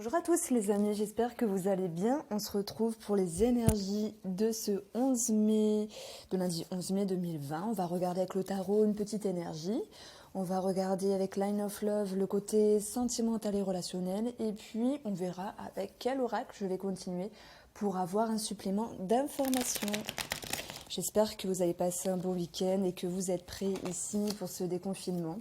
Bonjour à tous les amis, j'espère que vous allez bien. On se retrouve pour les énergies de ce 11 mai, de lundi 11 mai 2020. On va regarder avec le tarot une petite énergie. On va regarder avec Line of Love le côté sentimental et relationnel. Et puis on verra avec quel oracle je vais continuer pour avoir un supplément d'informations. J'espère que vous avez passé un bon week-end et que vous êtes prêts ici pour ce déconfinement.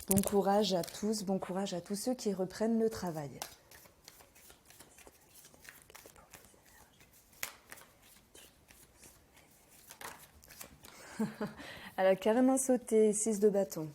Bon courage à tous, bon courage à tous ceux qui reprennent le travail. Elle a carrément sauté, 6 de bâton.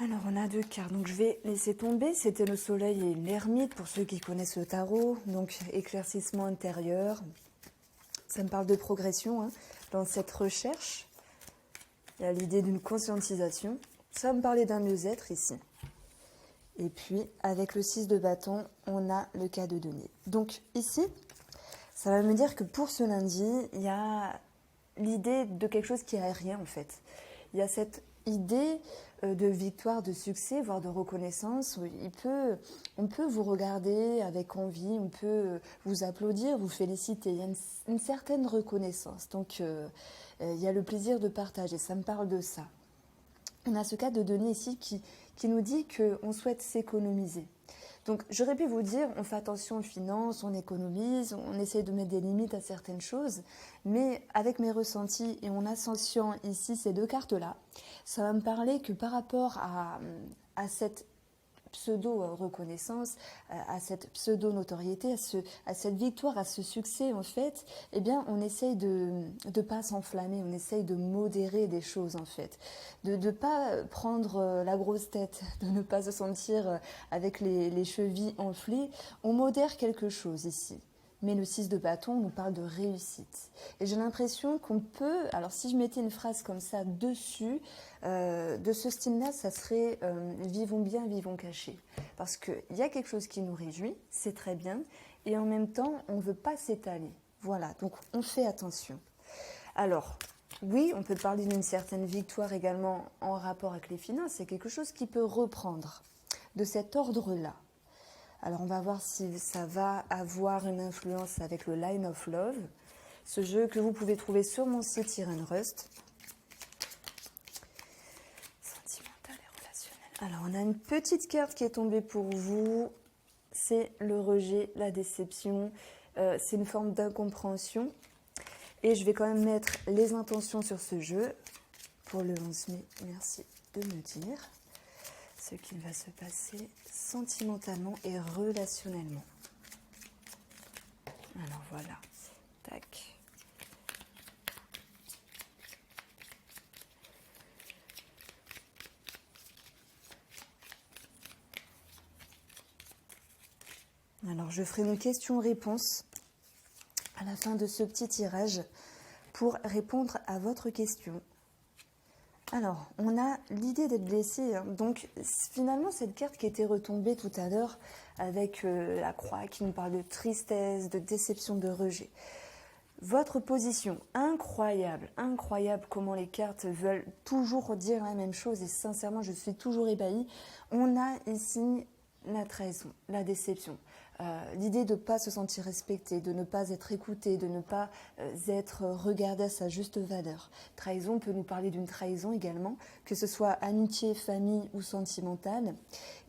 Alors on a deux cartes, donc je vais laisser tomber. C'était le soleil et l'ermite pour ceux qui connaissent le tarot. Donc éclaircissement intérieur. Ça me parle de progression hein, dans cette recherche. Il y a l'idée d'une conscientisation. Ça va me parler d'un mieux-être ici. Et puis, avec le 6 de bâton, on a le cas de denier. Donc ici, ça va me dire que pour ce lundi, il y a l'idée de quelque chose qui est aérien en fait. Il y a cette idée de victoire, de succès, voire de reconnaissance. On peut vous regarder avec envie, on peut vous applaudir, vous féliciter. Il y a une certaine reconnaissance. Donc, il y a le plaisir de partager. Ça me parle de ça. On a ce cas de Denis ici qui nous dit qu'on souhaite s'économiser. Donc j'aurais pu vous dire, on fait attention aux finances, on économise, on essaye de mettre des limites à certaines choses, mais avec mes ressentis et mon ascension ici, ces deux cartes-là, ça va me parler que par rapport à cette pseudo-reconnaissance, à cette pseudo-notoriété, à cette victoire, à ce succès, en fait, eh bien, on essaye de ne pas s'enflammer, on essaye de modérer des choses, en fait. De ne pas prendre la grosse tête, de ne pas se sentir avec les chevilles enflées. On modère quelque chose ici. Mais le 6 de bâton nous parle de réussite. Et j'ai l'impression qu'on peut, alors si je mettais une phrase comme ça dessus, de ce style-là, ça serait vivons bien, vivons cachés. Parce qu'il y a quelque chose qui nous réjouit, c'est très bien, et en même temps, on ne veut pas s'étaler. Voilà, donc on fait attention. Alors, oui, on peut parler d'une certaine victoire également en rapport avec les finances, c'est quelque chose qui peut reprendre de cet ordre-là. Alors on va voir si ça va avoir une influence avec le Line of Love, ce jeu que vous pouvez trouver sur mon site Irene Rust. Sentimental et relationnel. Alors on a une petite carte qui est tombée pour vous, c'est le rejet, la déception, c'est une forme d'incompréhension. Et je vais quand même mettre les intentions sur ce jeu pour le 11 mai. Merci de me dire ce qu'il va se passer sentimentalement et relationnellement. Alors voilà, tac. Alors je ferai une question-réponse à la fin de ce petit tirage pour répondre à votre question. Alors, on a l'idée d'être blessé. Hein. Donc, finalement, cette carte qui était retombée tout à l'heure avec la croix qui nous parle de tristesse, de déception, de rejet. Votre position, incroyable, incroyable comment les cartes veulent toujours dire la même chose et sincèrement, je suis toujours ébahie. On a ici la trahison, la déception. L'idée de ne pas se sentir respecté, de ne pas être écouté, de ne pas être regardé à sa juste valeur. Trahison peut nous parler d'une trahison également, que ce soit amitié, famille ou sentimentale.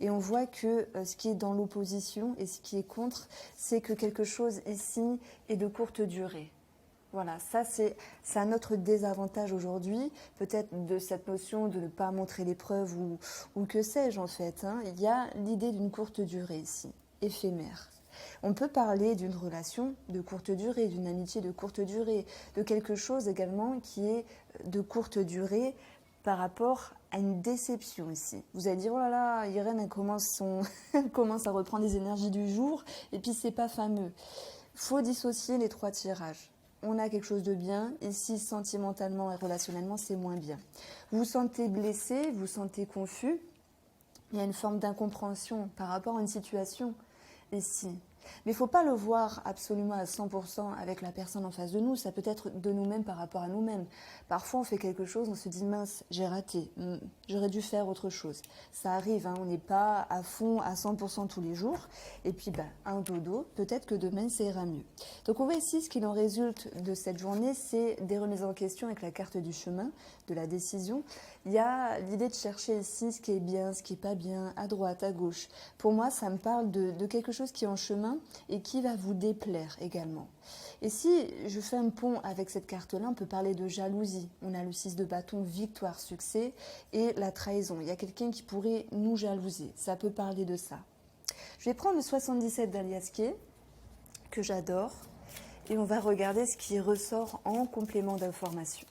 Et on voit que ce qui est dans l'opposition et ce qui est contre, c'est que quelque chose ici est de courte durée. Voilà, ça c'est à notre désavantage aujourd'hui, peut-être de cette notion de ne pas montrer les preuves ou que sais-je en fait. Hein. Il y a l'idée d'une courte durée ici, éphémère. On peut parler d'une relation de courte durée, d'une amitié de courte durée, de quelque chose également qui est de courte durée par rapport à une déception ici. Vous allez dire, oh là là, Irène, elle commence à reprendre les énergies du jour et puis c'est pas fameux. Il faut dissocier les trois tirages. On a quelque chose de bien, ici sentimentalement et relationnellement c'est moins bien. Vous vous sentez blessé, vous vous sentez confus, il y a une forme d'incompréhension par rapport à une situation ici. Mais il ne faut pas le voir absolument à 100% avec la personne en face de nous. Ça peut être de nous-mêmes par rapport à nous-mêmes. Parfois, on fait quelque chose, on se dit mince, j'ai raté, j'aurais dû faire autre chose. Ça arrive, hein, on n'est pas à fond à 100% tous les jours. Et puis, un dodo, peut-être que demain, ça ira mieux. Donc, on voit ici ce qu'il en résulte de cette journée, c'est des remises en question avec la carte du chemin, de la décision. Il y a l'idée de chercher ici ce qui est bien, ce qui n'est pas bien, à droite, à gauche. Pour moi, ça me parle de quelque chose qui est en chemin et qui va vous déplaire également. Et si je fais un pont avec cette carte-là, on peut parler de jalousie. On a le 6 de bâton, victoire, succès, et la trahison. Il y a quelqu'un qui pourrait nous jalouser. Ça peut parler de ça. Je vais prendre le 77 d'Aliasquet, que j'adore, et on va regarder ce qui ressort en complément d'information.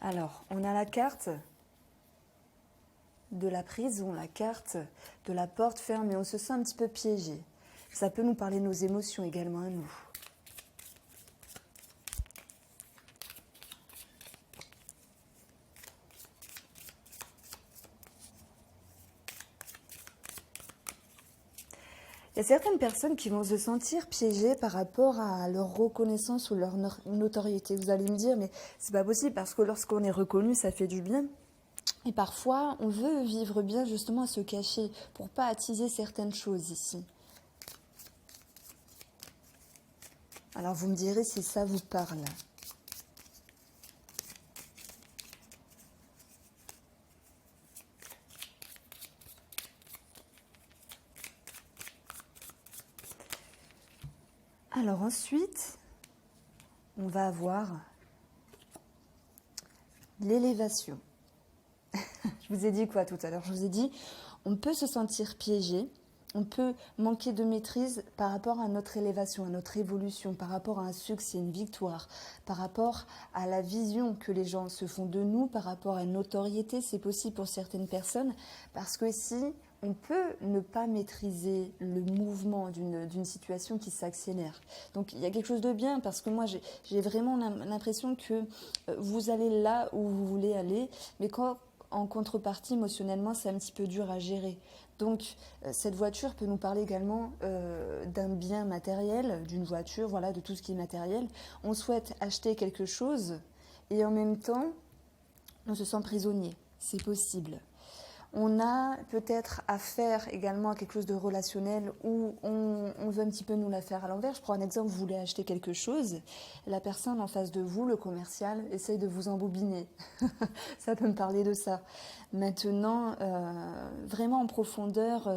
Alors, on a la carte de la prison, la carte de la porte fermée. On se sent un petit peu piégé. Ça peut nous parler de nos émotions également à nous. Il y a certaines personnes qui vont se sentir piégées par rapport à leur reconnaissance ou leur notoriété. Vous allez me dire, mais c'est pas possible parce que lorsqu'on est reconnu, ça fait du bien. Et parfois, on veut vivre bien justement à se cacher pour pas attiser certaines choses ici. Alors vous me direz si ça vous parle. Alors ensuite, on va avoir l'élévation. Je vous ai dit quoi tout à l'heure? Je vous ai dit, on peut se sentir piégé, on peut manquer de maîtrise par rapport à notre élévation, à notre évolution, par rapport à un succès, une victoire, par rapport à la vision que les gens se font de nous, par rapport à une notoriété, c'est possible pour certaines personnes, parce que si on peut ne pas maîtriser le mouvement d'une situation qui s'accélère. Donc il y a quelque chose de bien, parce que moi j'ai vraiment l'impression que vous allez là où vous voulez aller, mais quand en contrepartie, émotionnellement, c'est un petit peu dur à gérer. Donc, cette voiture peut nous parler également d'un bien matériel, d'une voiture, voilà, de tout ce qui est matériel. On souhaite acheter quelque chose et en même temps, on se sent prisonnier. C'est possible. On a peut-être affaire également à quelque chose de relationnel où on veut un petit peu nous la faire à l'envers. Je prends un exemple, vous voulez acheter quelque chose, la personne en face de vous, le commercial, essaye de vous embobiner. Ça peut me parler de ça. Maintenant, vraiment en profondeur,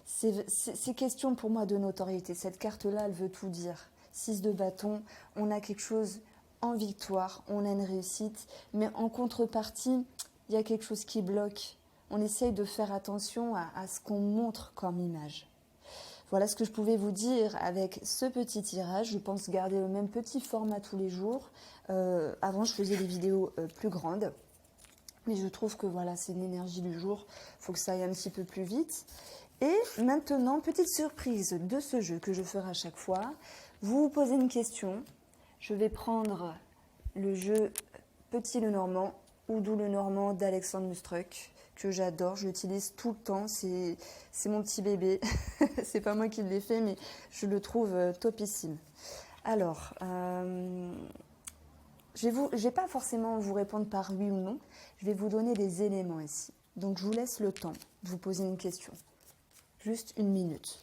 c'est question pour moi de notoriété. Cette carte-là, elle veut tout dire. 6 de bâton, on a quelque chose en victoire, on a une réussite, mais en contrepartie, il y a quelque chose qui bloque. On essaye de faire attention à ce qu'on montre comme image. Voilà ce que je pouvais vous dire avec ce petit tirage. Je pense garder le même petit format tous les jours. Avant, je faisais des vidéos plus grandes. Mais je trouve que voilà, c'est l'énergie du jour. Il faut que ça aille un petit peu plus vite. Et maintenant, petite surprise de ce jeu que je ferai à chaque fois. Vous vous posez une question. Je vais prendre le jeu Petit le Normand ou Doux le Normand d'Alexandre Mustruc, que j'adore, je l'utilise tout le temps, c'est mon petit bébé. C'est pas moi qui l'ai fait, mais je le trouve topissime. Alors, je vais pas forcément vous répondre par oui ou non, je vais vous donner des éléments ici. Donc je vous laisse le temps de vous poser une question. Juste 1 minute.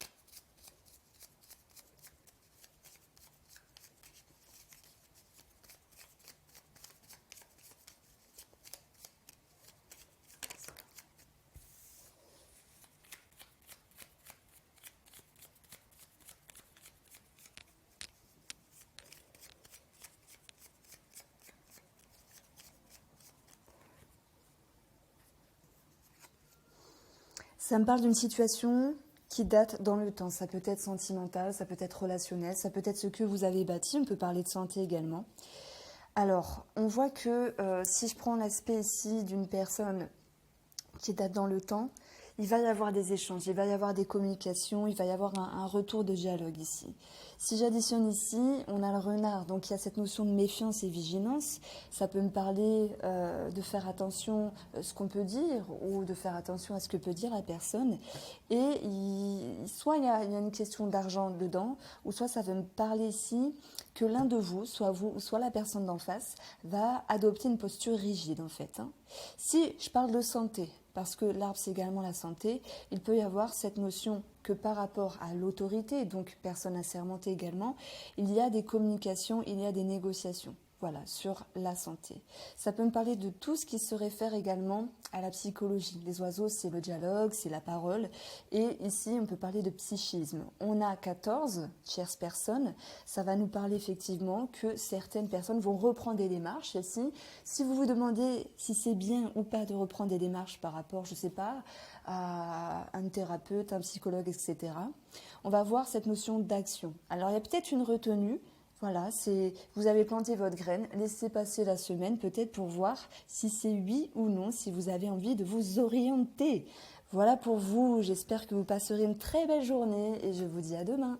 Ça me parle d'une situation qui date dans le temps. Ça peut être sentimental, ça peut être relationnel, ça peut être ce que vous avez bâti. On peut parler de santé également. Alors, on voit que si je prends l'aspect ici d'une personne qui date dans le temps, il va y avoir des échanges, il va y avoir des communications, il va y avoir un retour de dialogue ici. Si j'additionne ici, on a le renard, donc il y a cette notion de méfiance et vigilance. Ça peut me parler de faire attention à ce qu'on peut dire ou de faire attention à ce que peut dire la personne. Et soit il y a une question d'argent dedans, ou soit ça veut me parler ici que l'un de vous, ou soit la personne d'en face, va adopter une posture rigide en fait. Si je parle de santé, parce que l'arbre c'est également la santé, il peut y avoir cette notion que par rapport à l'autorité, donc personne assermentée également, il y a des communications, il y a des négociations. Voilà, sur la santé. Ça peut me parler de tout ce qui se réfère également à la psychologie. Les oiseaux, c'est le dialogue, c'est la parole. Et ici, on peut parler de psychisme. On a 14 tierces personnes. Ça va nous parler effectivement que certaines personnes vont reprendre des démarches. Ici, si vous vous demandez si c'est bien ou pas de reprendre des démarches par rapport, je ne sais pas, à un thérapeute, un psychologue, etc., on va voir cette notion d'action. Alors, il y a peut-être une retenue. Voilà, vous avez planté votre graine, laissez passer la semaine peut-être pour voir si c'est oui ou non, si vous avez envie de vous orienter. Voilà pour vous, j'espère que vous passerez une très belle journée et je vous dis à demain.